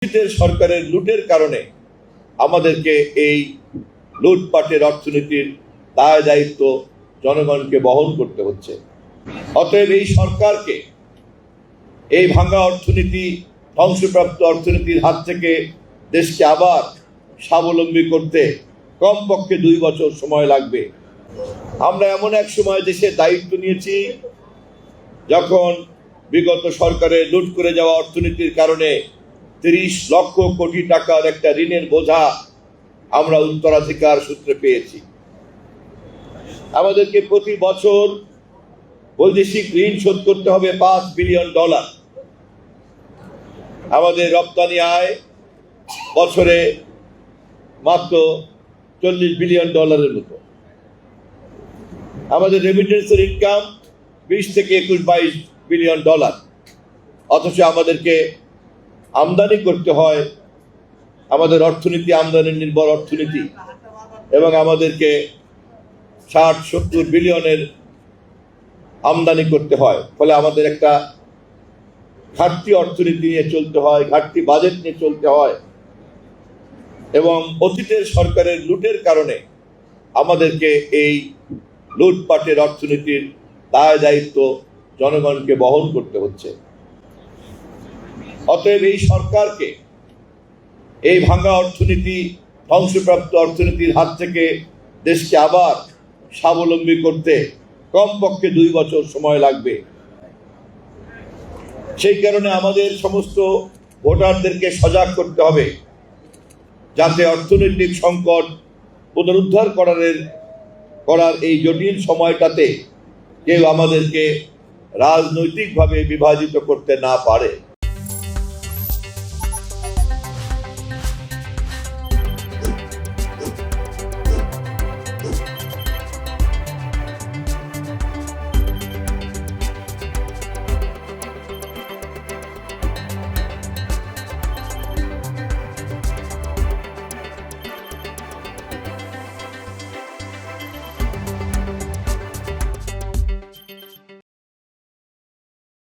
সরকারের লুটের কারণে আমাদেরকে এই লুটপাটের অর্থনীতির দায় দায়িত্ব জনগণকে বহন করতে হচ্ছে। অতএব এই সরকারকে এই ভাঙা অর্থনীতি, ধ্বংসপ্রাপ্ত অর্থনীতির হাত থেকে দেশকে আবার স্বাবলম্বী করতে কমপক্ষে 2 বছর সময় লাগবে। আমরা এমন এক সময় দেশের দায়িত্ব নিয়েছি যখন বিগত সরকারের লুট করে যাওয়া অর্থনীতির কারণে 30 লক্ষ কোটি টাকার একটা ঋণের বোঝা আমরা উত্তরাধিকার সূত্রে পেয়েছি। আমাদেরকে প্রতি বছর বৈদেশিক ঋণ শোধ করতে হবে $5 বিলিয়ন। আমাদের রপ্তানি আয় বছরে মাত্র $40 বিলিয়ন মতো। আমাদের রেমিটেন্সের ইনকাম 20 থেকে 22 বিলিয়ন ডলার। অথচ আমাদেরকে আমদানি করতে হয়, আমাদের অর্থনীতি আমদানি নির্ভর অর্থনীতি, এবং আমাদেরকে 60-70 বিলিয়নের আমদানি করতে হয়। ফলে আমাদের একটা ঘাটতি অর্থনীতি নিয়ে চলতে হয়, ঘাটতি বাজেট নিয়ে চলতে হয়, এবং অতীতের সরকারের লুটের কারণে আমাদেরকে এই লুটপাটের অর্থনীতির দায় দায়িত্ব জনগণকে বহন করতে হচ্ছে। অতএব এই সরকারকে এই ভাঙা অর্থনীতি, ধ্বংসপ্রাপ্ত অর্থনীতির হাত থেকে দেশকে আবার স্বাবলম্বী করতে কমপক্ষে 2 বছর সময় লাগবে। সেই কারণে আমাদের সমস্ত ভোটারদেরকে সজাগ করতে হবে, যাতে অর্থনৈতিক সংকট পুনরুদ্ধার করার এই জটিল সময়টাতে কেউ আমাদেরকে রাজনৈতিকভাবে বিভাজিত করতে না পারে।